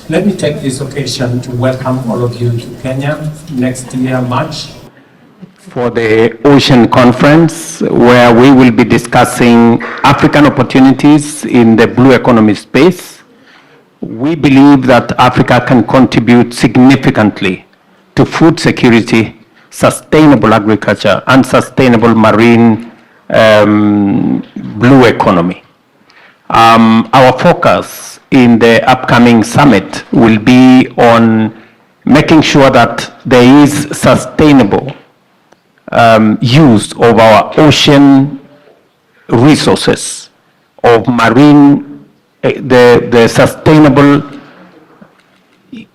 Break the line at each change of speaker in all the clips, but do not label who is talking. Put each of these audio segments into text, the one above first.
Let me take this occasion to welcome all of you to Kenya next year, March, for the Ocean Conference, where we will be discussing African opportunities in the blue economy space. We believe that Africa can contribute significantly to food security, sustainable agriculture, and sustainable marine blue economy. Our focus in the upcoming summit will be on making sure that there is sustainable use of our ocean resources, of marine, the sustainable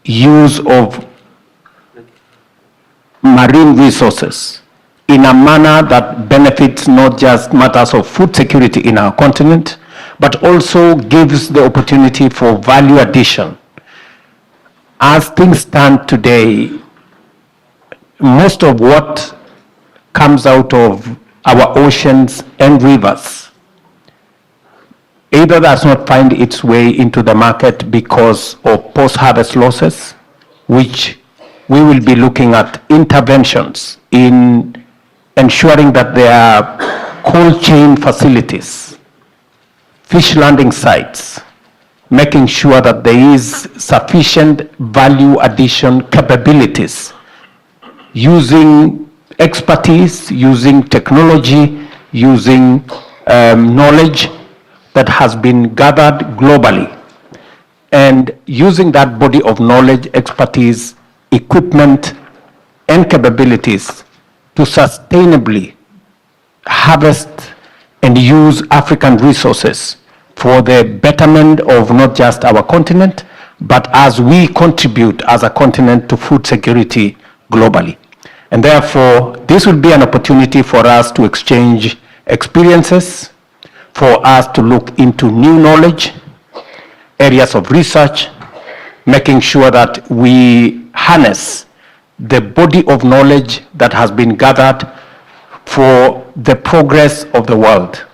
use of marine resources in a manner that benefits not just matters of food security in our continent, but also gives the opportunity for value addition. As things stand today, most of what comes out of our oceans and rivers either does not find its way into the market because of post-harvest losses, which we will be looking at interventions in ensuring that there are cold chain facilities, fish landing sites, making sure that there is sufficient value addition capabilities, using expertise, using technology, using knowledge that has been gathered globally, and using that body of knowledge, expertise, equipment, and capabilities to sustainably harvest and use African resources for the betterment of not just our continent, but as we contribute as a continent to food security globally. And therefore, this will be an opportunity for us to exchange experiences, for us to look into new knowledge, areas of research, making sure that we harness the body of knowledge that has been gathered for the progress of the world.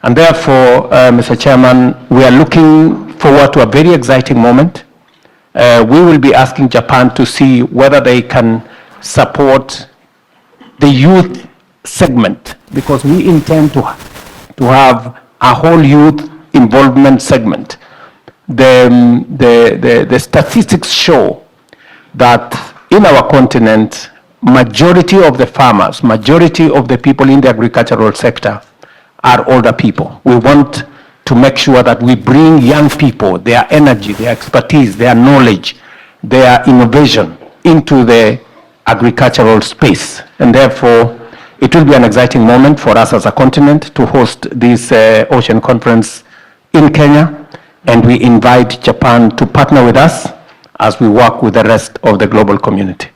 And therefore, Mr. Chairman, we are looking forward to a very exciting moment. We will be asking Japan to see whether they can support the youth segment, because we intend to have a whole youth involvement segment. The statistics show that in our continent, majority of the farmers, majority of the people in the agricultural sector are older people. We want to make sure that we bring young people, their energy, their expertise, their knowledge, their innovation into the agricultural space. And therefore, it will be an exciting moment for us as a continent to host this Ocean Conference in Kenya, and we invite Japan to partner with us as we work with the rest of the global community.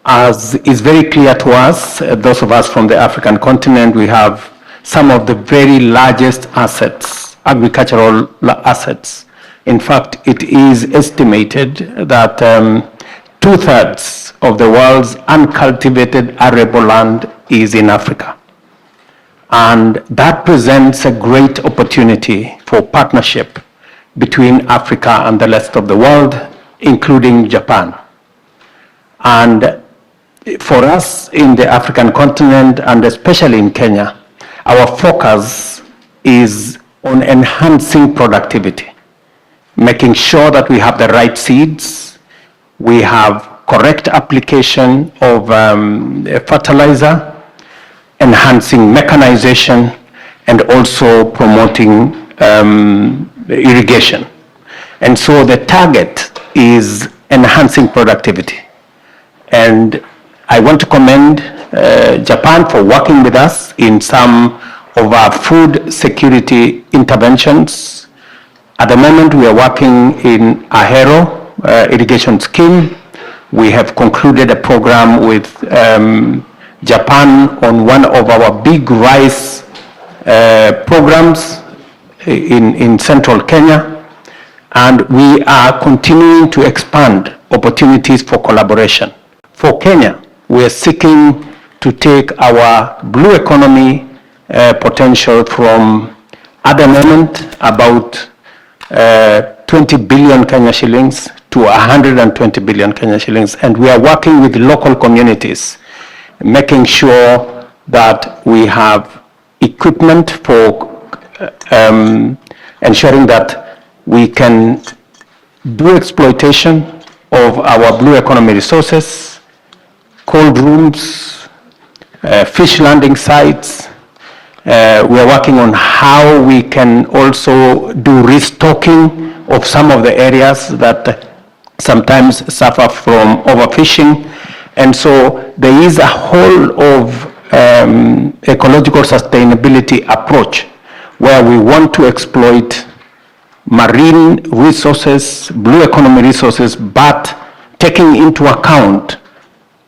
As is very clear to us, those of us from the African continent, we have some of the very largest assets, agricultural assets. In fact, it is estimated that 2/3 of the world's uncultivated arable land is in Africa. And that presents a great opportunity for partnership between Africa and the rest of the world, including Japan. And for us in the African continent, and especially in Kenya, our focus is on enhancing productivity, making sure that we have the right seeds, we have correct application of fertilizer, enhancing mechanization, and also promoting irrigation. And so the target is enhancing productivity. And I want to commend Japan for working with us in some of our food security interventions. At the moment, we are working in Ahero irrigation scheme. We have concluded a program with Japan on one of our big rice programs in central Kenya. And we are continuing to expand opportunities for collaboration. For Kenya, we are seeking to take our blue economy potential from, at the moment, about 20 billion Kenya shillings to 120 billion Kenya shillings. And we are working with local communities, making sure that we have equipment for ensuring that we can do exploitation of our blue economy resources, cold rooms, fish landing sites. We are working on how we can also do restocking of some of the areas that sometimes suffer from overfishing. And so there is a whole of ecological sustainability approach where we want to exploit marine resources, blue economy resources, but taking into account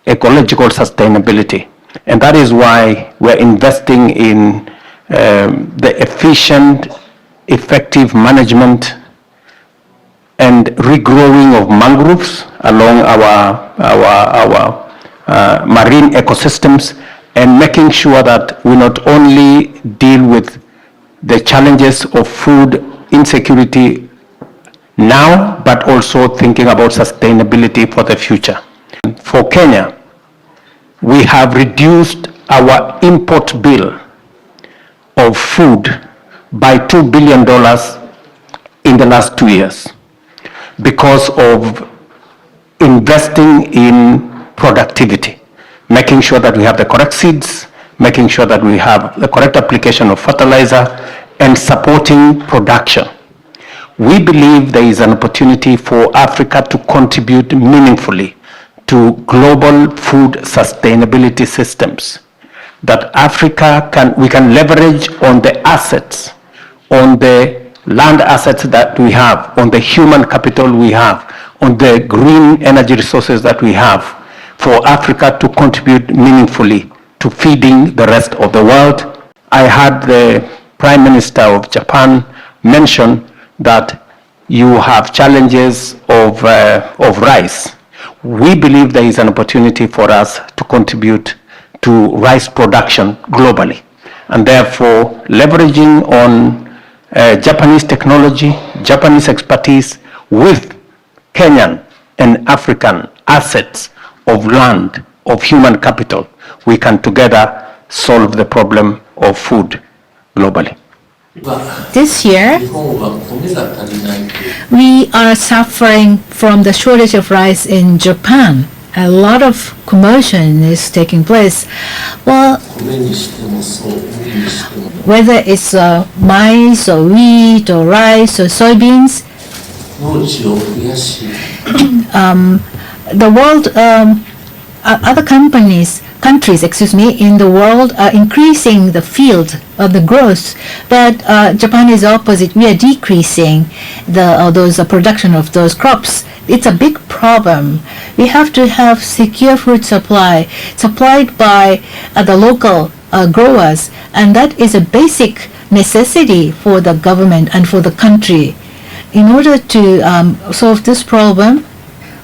ecological sustainability. And that is why we're investing in the efficient, effective management and regrowing of mangroves along our marine ecosystems, and making sure that we not only deal with the challenges of food insecurity now, but also thinking about sustainability for the future. For Kenya, we have reduced our import bill of food by $2 billion in the last 2 years because of investing in productivity, making sure that we have the correct seeds, making sure that we have the correct application of fertilizer, and supporting production. We believe there is an opportunity for Africa to contribute meaningfully to global food sustainability systems, that we can leverage on the assets, on the land assets that we have, on the human capital we have, on the green energy resources that we have, for Africa to contribute meaningfully to feeding the rest of the world. I had the Prime Minister of Japan mention that you have challenges of rice. We believe there is an opportunity for us to contribute to rice production globally, and therefore leveraging on Japanese technology, Japanese expertise with Kenyan and African assets of land, of human capital, we can together solve the problem of food globally.
This year, we are suffering from the shortage of rice in Japan. A lot of commotion is taking place. Well, whether it's maize or wheat or rice or soybeans, the world, other countries in the world are increasing the field of the growth, but Japan is opposite. We are decreasing the production of those crops. It's a big problem. We have to have secure food supply supplied by the local growers, and that is a basic necessity for the government and for the country. In order to solve this problem,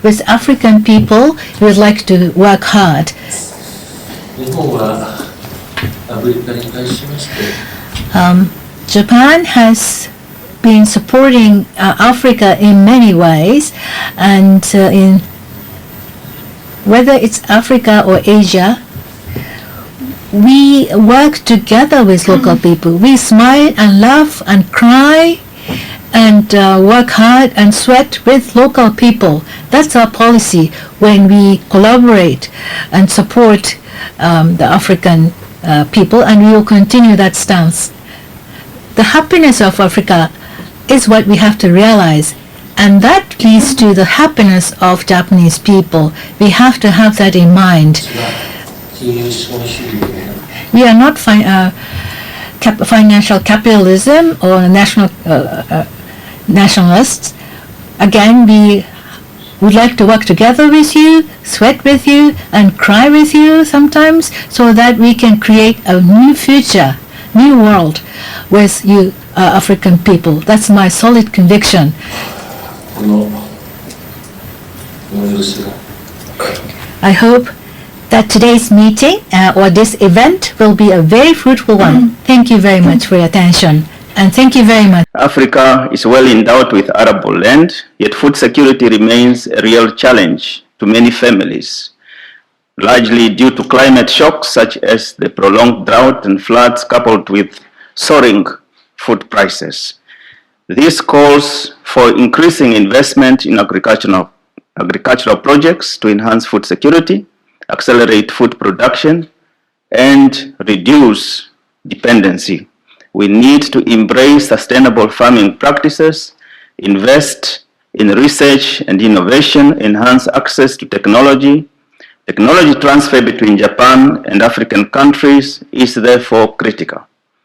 with African people, we would like to work hard. Japan has been supporting Africa in many ways, and in whether it's Africa or Asia, we work together with local people. We smile and laugh and cry and work hard and sweat with local people. That's our policy when we collaborate and support the African people, and we will continue that stance. The happiness of Africa is what we have to realize, and that leads to the happiness of Japanese people. We have to have that in mind. We are not financial capitalism or nationalists. Again, we would like to work together with you, sweat with you, and cry with you sometimes, so that we can create a new future, new world with you African people. That's my solid conviction. I hope that today's meeting or this event will be a very fruitful one. Thank you very much for your attention. And thank you very much.
Africa is well endowed with arable land, yet food security remains a real challenge to many families, largely due to climate shocks such as the prolonged drought and floods coupled with soaring food prices. This calls for increasing investment in agricultural projects to enhance food security, accelerate food production, and reduce dependency. We need to embrace sustainable farming practices, invest in research and innovation, enhance access to technology. Technology transfer between Japan and African countries is therefore critical.